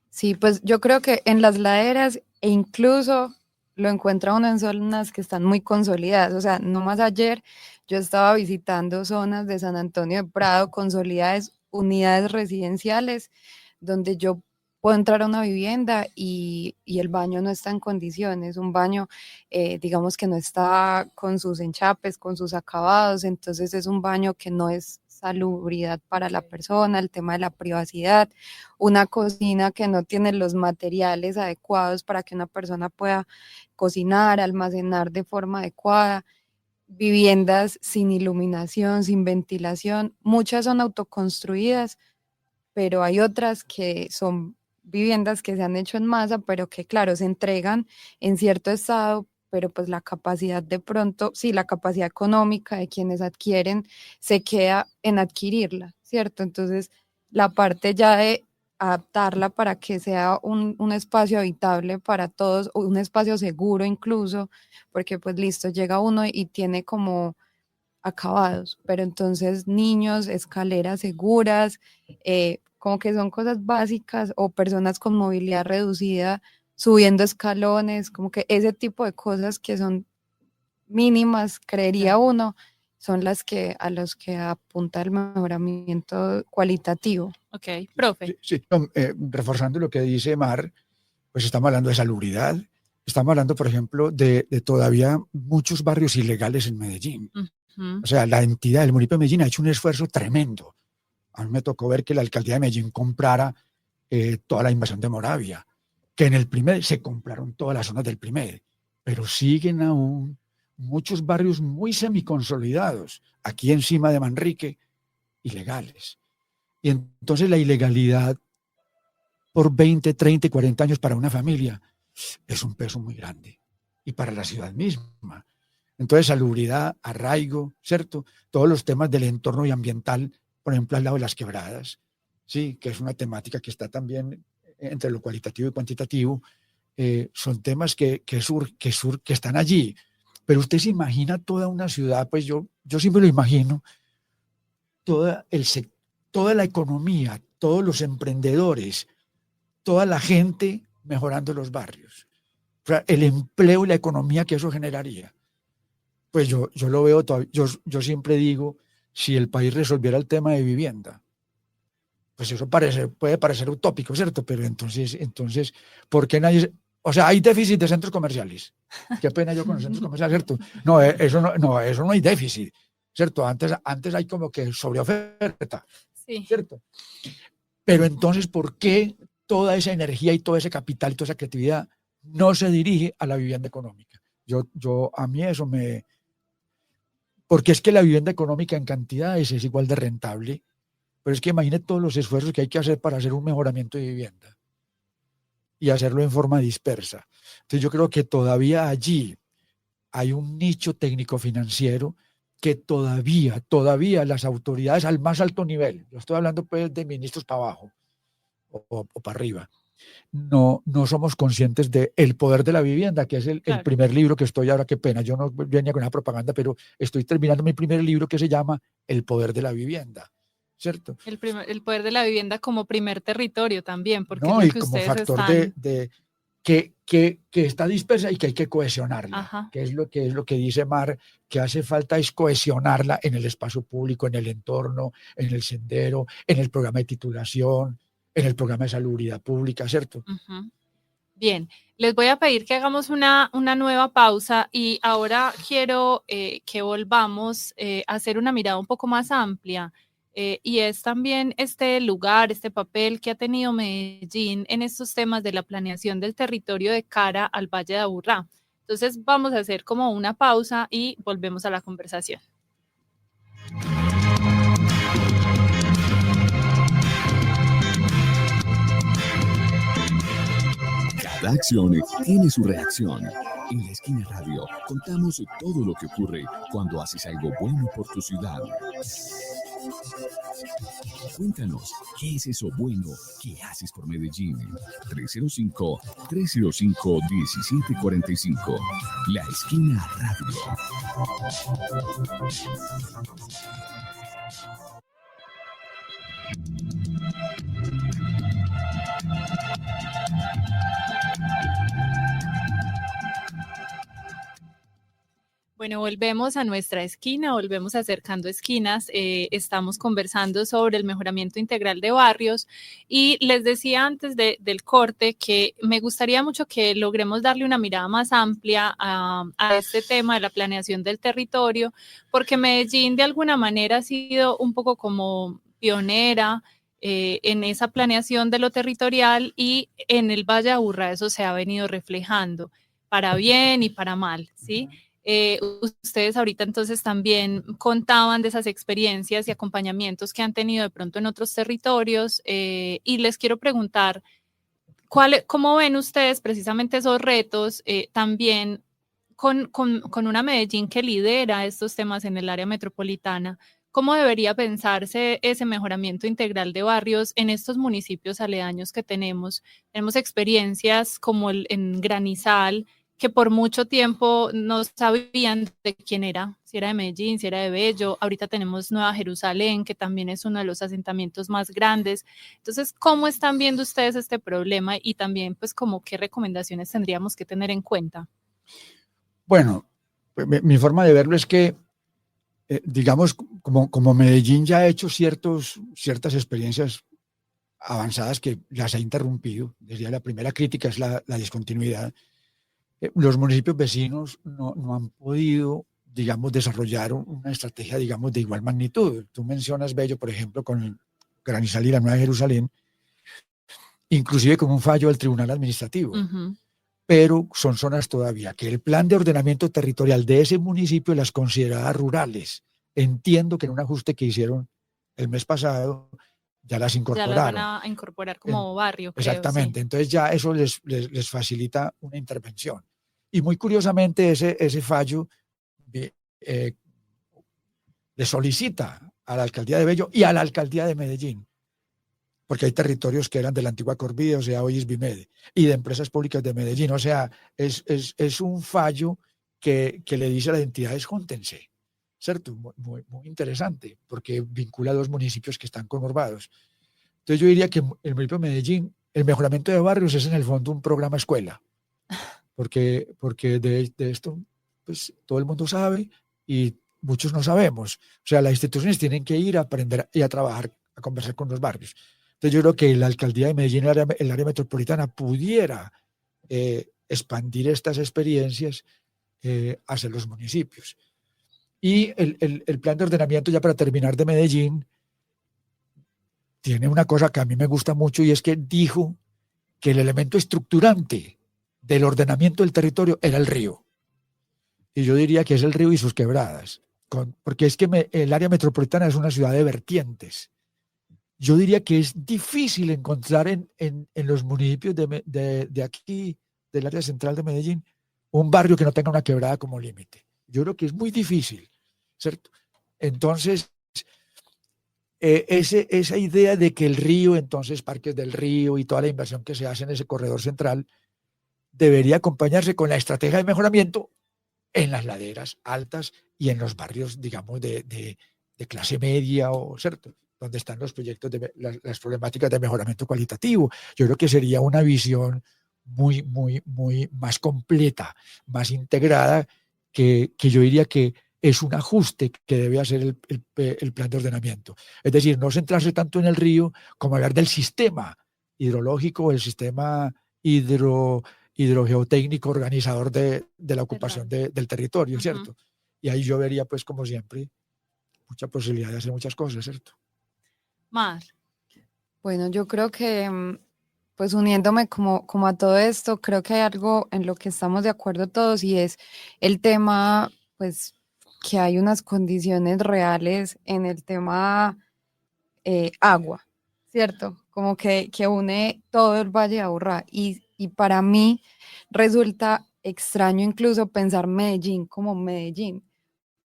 Sí, pues yo creo que en las laderas, e incluso lo encuentra uno en zonas que están muy consolidadas. O sea, no más ayer yo estaba visitando zonas de San Antonio de Prado, consolidadas, unidades residenciales, donde yo puedo entrar a una vivienda y el baño no está en condiciones, un baño, digamos, que no está con sus enchapes, con sus acabados. Entonces es un baño que no es salubridad para la persona, el tema de la privacidad, una cocina que no tiene los materiales adecuados para que una persona pueda cocinar, almacenar de forma adecuada, viviendas sin iluminación, sin ventilación. Muchas son autoconstruidas, pero hay otras que son viviendas que se han hecho en masa, pero que claro, se entregan en cierto estado, pero pues la capacidad de pronto, sí, la capacidad económica de quienes adquieren se queda en adquirirla, ¿cierto? Entonces, la parte ya de adaptarla para que sea un espacio habitable para todos, o un espacio seguro incluso, porque pues listo, llega uno y tiene como acabados, pero entonces niños, escaleras seguras, como que son cosas básicas, o personas con movilidad reducida subiendo escalones, como que ese tipo de cosas que son mínimas, creería uno, son las que a los que apunta el mejoramiento cualitativo. Ok, profe. Sí, reforzando lo que dice Mar, pues estamos hablando de salubridad, estamos hablando, por ejemplo, de todavía muchos barrios ilegales en Medellín. O sea, la entidad del municipio de Medellín ha hecho un esfuerzo tremendo. A mí me tocó ver que la alcaldía de Medellín comprara toda la invasión de Moravia, que en el primer se compraron todas las zonas del primer, pero siguen aún muchos barrios muy semiconsolidados, aquí encima de Manrique, ilegales. Y entonces la ilegalidad por 20, 30, 40 años para una familia es un peso muy grande. Y para la ciudad misma. Entonces, salubridad, arraigo, ¿cierto? Todos los temas del entorno y ambiental, por ejemplo, al lado de las quebradas, ¿sí? Que es una temática que está también entre lo cualitativo y cuantitativo, son temas que están allí. Pero usted se imagina toda una ciudad, pues yo siempre lo imagino, toda la economía, todos los emprendedores, toda la gente mejorando los barrios. O sea, el empleo y la economía que eso generaría. Pues yo lo veo todavía. Yo siempre digo, si el país resolviera el tema de vivienda, pues eso puede parecer utópico, ¿cierto? Pero entonces, ¿por qué nadie? O sea, hay déficit de centros comerciales. Qué pena yo con los centros comerciales, ¿cierto? No, eso no hay déficit, ¿cierto? Antes hay como que sobreoferta, sí, ¿cierto? Pero entonces, ¿por qué toda esa energía y todo ese capital y toda esa creatividad no se dirige a la vivienda económica? A mí eso me... Porque es que la vivienda económica en cantidades es igual de rentable, pero es que imagine todos los esfuerzos que hay que hacer para hacer un mejoramiento de vivienda y hacerlo en forma dispersa. Entonces yo creo que todavía allí hay un nicho técnico-financiero que todavía las autoridades al más alto nivel, yo estoy hablando pues de ministros para abajo o para arriba, no somos conscientes del poder de la vivienda, que es el primer libro que estoy ahora, qué pena, yo no venía con una propaganda, pero estoy terminando mi primer libro que se llama El poder de la vivienda, ¿cierto? El poder de la vivienda como primer territorio también, porque no, es lo y que como ustedes factor están... que está dispersa y que hay que cohesionarla, Ajá. que es lo que dice Mar, que hace falta es cohesionarla en el espacio público, en el entorno, en el sendero, en el programa de titulación, en el programa de salubridad pública, ¿cierto? Uh-huh. Bien, les voy a pedir que hagamos una nueva pausa y ahora quiero que volvamos a hacer una mirada un poco más amplia. Y es también este lugar, este papel que ha tenido Medellín en estos temas de la planeación del territorio de cara al Valle de Aburrá. Entonces vamos a hacer como una pausa y volvemos a la conversación. Cada acción tiene su reacción. En La Esquina Radio contamos todo lo que ocurre cuando haces algo bueno por tu ciudad. Cuéntanos, ¿qué es eso bueno que haces por Medellín? 305-1745. La Esquina Radio. Bueno, volvemos a nuestra esquina, volvemos a Acercando Esquinas. Estamos conversando sobre el mejoramiento integral de barrios y les decía antes del corte que me gustaría mucho que logremos darle una mirada más amplia a este tema de la planeación del territorio, porque Medellín de alguna manera ha sido un poco como pionera en esa planeación de lo territorial y en el Valle de Aburrá eso se ha venido reflejando para bien y para mal, ¿sí? Ustedes ahorita entonces también contaban de esas experiencias y acompañamientos que han tenido de pronto en otros territorios y les quiero preguntar, ¿cómo ven ustedes precisamente esos retos también con una Medellín que lidera estos temas en el área metropolitana? ¿Cómo debería pensarse ese mejoramiento integral de barrios en estos municipios aledaños que tenemos? Tenemos experiencias como en Granizal, que por mucho tiempo no sabían de quién era, si era de Medellín, si era de Bello. Ahorita tenemos Nueva Jerusalén, que también es uno de los asentamientos más grandes. Entonces, ¿cómo están viendo ustedes este problema? Y también, pues, como qué recomendaciones tendríamos que tener en cuenta. Bueno, mi forma de verlo es que, digamos, como Medellín ya ha hecho ciertas experiencias avanzadas que las ha interrumpido, desde la primera crítica es la discontinuidad. Los municipios vecinos no han podido, digamos, desarrollar una estrategia, digamos, de igual magnitud. Tú mencionas Bello, por ejemplo, con Granizal y la Nueva Jerusalén, inclusive con un fallo del Tribunal Administrativo. Uh-huh. Pero son zonas todavía que el plan de ordenamiento territorial de ese municipio las consideraba rurales. Entiendo que en un ajuste que hicieron el mes pasado, ya las incorporaron. Ya las van a incorporar como barrio, creo. Exactamente, sí. Entonces ya eso les facilita una intervención. Y muy curiosamente ese fallo le solicita a la alcaldía de Bello y a la alcaldía de Medellín, porque hay territorios que eran de la antigua Corvide, o sea, hoy es Bimede, y de empresas públicas de Medellín. O sea, es un fallo que le dice a las entidades, júntense, ¿cierto? Muy interesante, porque vincula a dos municipios que están conurbados. Entonces yo diría que el municipio de Medellín, el mejoramiento de barrios es en el fondo un programa escuela, porque de esto pues todo el mundo sabe y muchos no sabemos. O sea, las instituciones tienen que ir a aprender y a trabajar, a conversar con los barrios. Entonces yo creo que la alcaldía de Medellín, el área metropolitana, pudiera expandir estas experiencias hacia los municipios. Y el plan de ordenamiento, ya para terminar, de Medellín, tiene una cosa que a mí me gusta mucho y es que dijo que el elemento estructurante del ordenamiento del territorio era el río. Y yo diría que es el río y sus quebradas, porque es que el área metropolitana es una ciudad de vertientes. Yo diría que es difícil encontrar en los municipios de aquí, del área central de Medellín, un barrio que no tenga una quebrada como límite. Yo creo que es muy difícil, ¿cierto? Entonces, esa idea de que el río, entonces Parques del Río y toda la inversión que se hace en ese corredor central debería acompañarse con la estrategia de mejoramiento en las laderas altas y en los barrios, digamos, de clase media, o ¿cierto?, donde están los proyectos las problemáticas de mejoramiento cualitativo. Yo creo que sería una visión muy más completa, más integrada, que yo diría que es un ajuste que debe hacer el plan de ordenamiento. Es decir, no centrarse tanto en el río como hablar del sistema hidrológico, el sistema hidrogeotécnico organizador de la ocupación del territorio, ¿cierto? Y ahí yo vería, pues, como siempre, mucha posibilidad de hacer muchas cosas, ¿cierto? Mar. Bueno, yo creo que, pues uniéndome como a todo esto, creo que hay algo en lo que estamos de acuerdo todos, y es el tema, pues, que hay unas condiciones reales en el tema agua, ¿cierto? Como que une todo el Valle de Aburrá, y para mí resulta extraño incluso pensar Medellín como Medellín,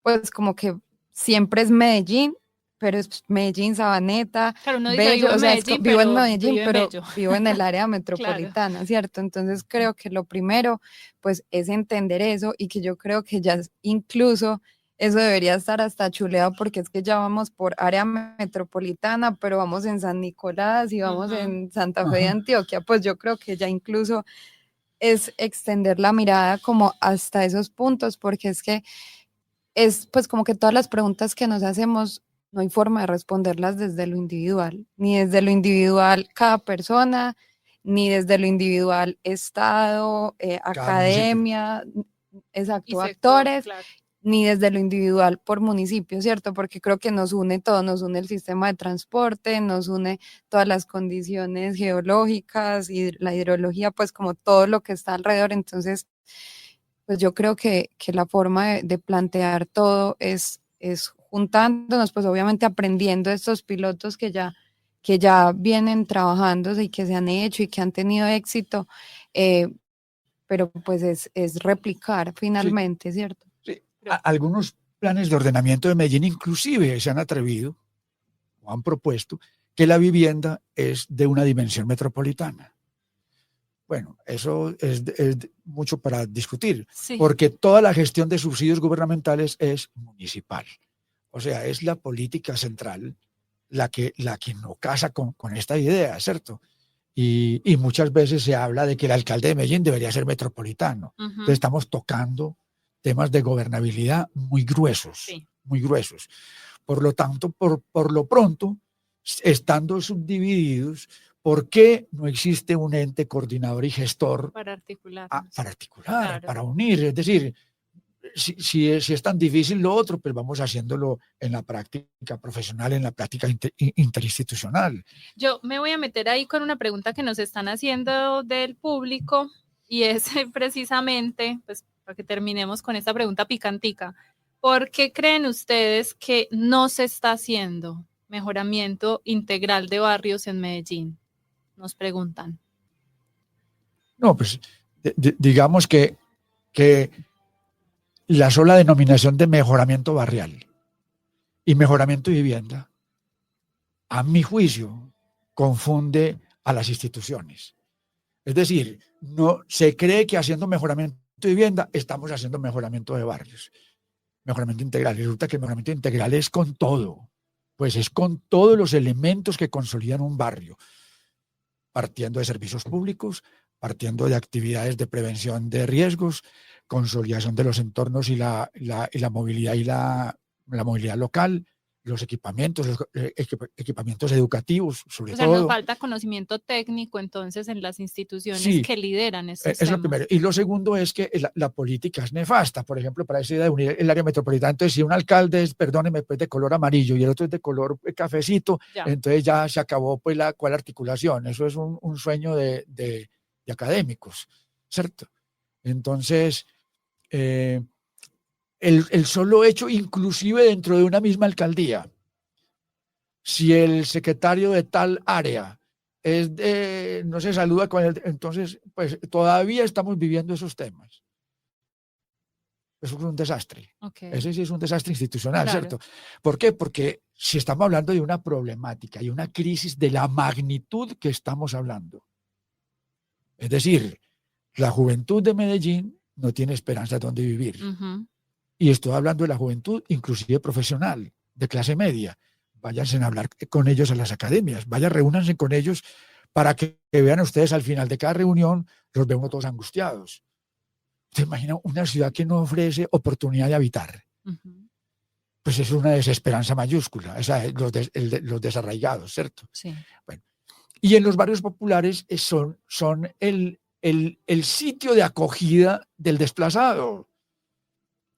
pues como que siempre es Medellín, pero es Medellín, Sabaneta, claro, uno dice, Bello, o sea, Medellín, vivo en Medellín, pero Bello. vivo en el área metropolitana, claro. ¿Cierto? Entonces creo que lo primero, pues, es entender eso, y que yo creo que ya incluso eso debería estar hasta chuleado, porque es que ya vamos por área metropolitana, pero vamos en San Nicolás y vamos en Santa Fe de Antioquia, pues yo creo que ya incluso es extender la mirada como hasta esos puntos, porque es que es, pues, como que todas las preguntas que nos hacemos no hay forma de responderlas desde lo individual, ni desde lo individual cada persona, ni desde lo individual Estado, academia, exacto, actores, claro, ni desde lo individual por municipio, ¿cierto? Porque creo que nos une todo, nos une el sistema de transporte, nos une todas las condiciones geológicas y la hidrología, pues como todo lo que está alrededor. Entonces, pues yo creo que la forma de plantear todo es juntándonos, pues obviamente aprendiendo estos pilotos que ya vienen trabajándose y que se han hecho y que han tenido éxito, pero pues es replicar finalmente, sí, ¿cierto? Sí. Algunos planes de ordenamiento de Medellín inclusive se han atrevido o han propuesto que la vivienda es de una dimensión metropolitana. Bueno, eso es mucho para discutir, sí, porque toda la gestión de subsidios gubernamentales es municipal. O sea, es la política central la que no casa con esta idea, ¿cierto? Y muchas veces se habla de que el alcalde de Medellín debería ser metropolitano. Entonces estamos tocando temas de gobernabilidad muy gruesos, sí, muy gruesos. Por lo tanto, por lo pronto, estando subdivididos, ¿por qué no existe un ente coordinador y gestor para articular? Claro, para unir. Es decir, si es tan difícil lo otro, pues vamos haciéndolo en la práctica profesional, en la práctica interinstitucional. Yo me voy a meter ahí con una pregunta que nos están haciendo del público, y es precisamente, pues, para que terminemos con esta pregunta picantica. ¿Por qué creen ustedes que no se está haciendo mejoramiento integral de barrios en Medellín? Nos preguntan. No, pues digamos que la sola denominación de mejoramiento barrial y mejoramiento de vivienda, a mi juicio, confunde a las instituciones. Es decir, no se cree que haciendo mejoramiento de vivienda estamos haciendo mejoramiento de barrios, mejoramiento integral. Resulta que el mejoramiento integral es con todo, pues es con todos los elementos que consolidan un barrio, partiendo de servicios públicos, partiendo de actividades de prevención de riesgos, consolidación de los entornos y la movilidad y la movilidad local, los equipamientos, equipamientos educativos, sobre todo. O sea, nos falta conocimiento técnico entonces en las instituciones, sí, que lideran estos temas. Lo primero. Y lo segundo es que la política es nefasta. Por ejemplo, para esa idea de unir el área metropolitana, entonces si un alcalde es, perdóneme, pues de color amarillo y el otro es de color cafecito, entonces ya se acabó pues cuál articulación. Eso es un sueño de académicos, ¿cierto? Entonces, el solo hecho, inclusive dentro de una misma alcaldía, si el secretario de tal área no se saluda con él, entonces pues todavía estamos viviendo esos temas. Eso es un desastre. Okay. Ese sí es un desastre institucional, claro, ¿cierto? ¿Por qué? Porque si estamos hablando de una problemática y una crisis de la magnitud que estamos hablando. Es decir, la juventud de Medellín no tiene esperanza de dónde vivir. Y estoy hablando de la juventud, inclusive profesional, de clase media. Váyanse a hablar con ellos a las academias, reúnanse con ellos para que vean ustedes al final de cada reunión, los vemos todos angustiados. ¿Usted imagina una ciudad que no ofrece oportunidad de habitar? Pues es una desesperanza mayúscula, o sea, los desarraigados, ¿cierto? Sí. Bueno, y en los barrios populares son el sitio de acogida del desplazado.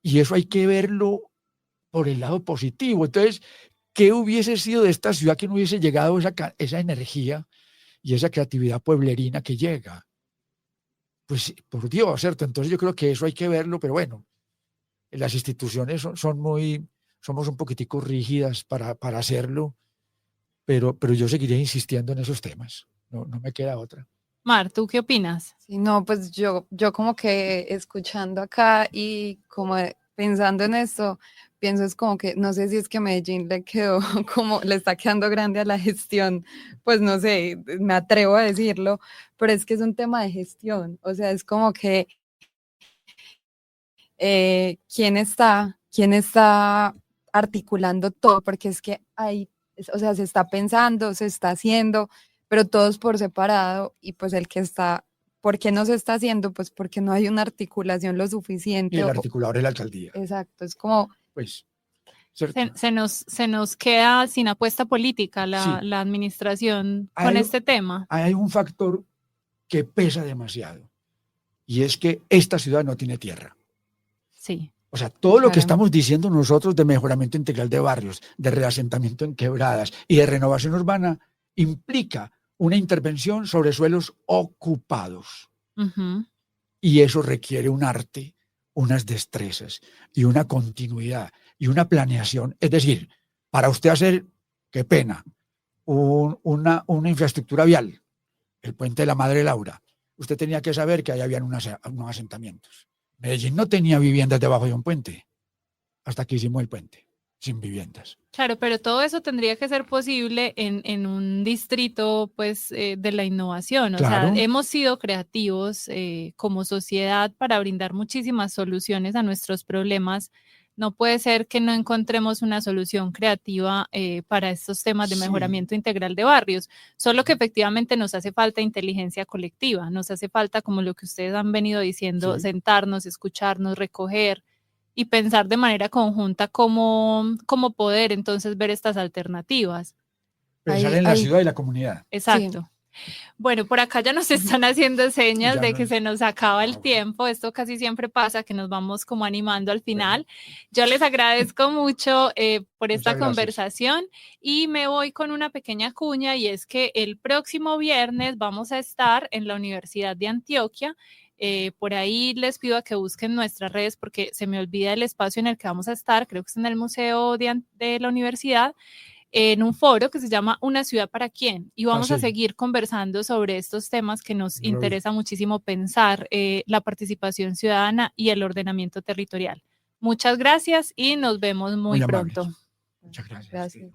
Y eso hay que verlo por el lado positivo. Entonces, ¿qué hubiese sido de esta ciudad que no hubiese llegado esa energía y esa creatividad pueblerina que llega? Pues por Dios, ¿cierto? Entonces yo creo que eso hay que verlo, pero bueno, las instituciones somos un poquitico rígidas para hacerlo, pero yo seguiré insistiendo en esos temas, no me queda otra. Mar, ¿tú qué opinas? Sí, no, pues yo como que escuchando acá y como pensando en esto, pienso es como que no sé si es que Medellín le está quedando grande a la gestión, pues no sé, me atrevo a decirlo, pero es que es un tema de gestión, o sea, es como que ¿quién está articulando todo? Porque es que o sea, se está pensando, se está haciendo, pero todos por separado, y pues ¿por qué no se está haciendo? Pues porque no hay una articulación lo suficiente. Y el articulador es la alcaldía. Exacto, es como... Pues, se nos queda sin apuesta política la administración con este tema. Hay un factor que pesa demasiado, y es que esta ciudad no tiene tierra. Sí. O sea, todo lo que estamos diciendo nosotros de mejoramiento integral de barrios, de reasentamiento en quebradas y de renovación urbana implica una intervención sobre suelos ocupados. Y eso requiere un arte, unas destrezas y una continuidad y una planeación. Es decir, para usted hacer, qué pena, una infraestructura vial, el puente de la Madre Laura, usted tenía que saber que ahí habían unos asentamientos. Medellín no tenía viviendas debajo de un puente hasta que hicimos el puente, sin viviendas. Claro, pero todo eso tendría que ser posible en un distrito, pues, de la innovación. O Claro. sea, hemos sido creativos como sociedad para brindar muchísimas soluciones a nuestros problemas. No puede ser que no encontremos una solución creativa para estos temas de mejoramiento integral de barrios, solo que efectivamente nos hace falta inteligencia colectiva, nos hace falta, como lo que ustedes han venido diciendo, sentarnos, escucharnos, recoger y pensar de manera conjunta cómo poder entonces ver estas alternativas. Pensar en la ciudad y la comunidad. Exacto. Sí. Bueno, por acá ya nos están haciendo señas de que se nos acaba el tiempo. Esto casi siempre pasa, que nos vamos como animando al final. Yo les agradezco mucho por esta conversación y me voy con una pequeña cuña, y es que el próximo viernes vamos a estar en la Universidad de Antioquia. Por ahí les pido a que busquen nuestras redes porque se me olvida el espacio en el que vamos a estar. Creo que es en el Museo de la Universidad, en un foro que se llama Una ciudad para quién, y vamos a seguir conversando sobre estos temas que nos interesa muchísimo pensar, la participación ciudadana y el ordenamiento territorial. Muchas gracias y nos vemos muy pronto. Muchas gracias. Gracias.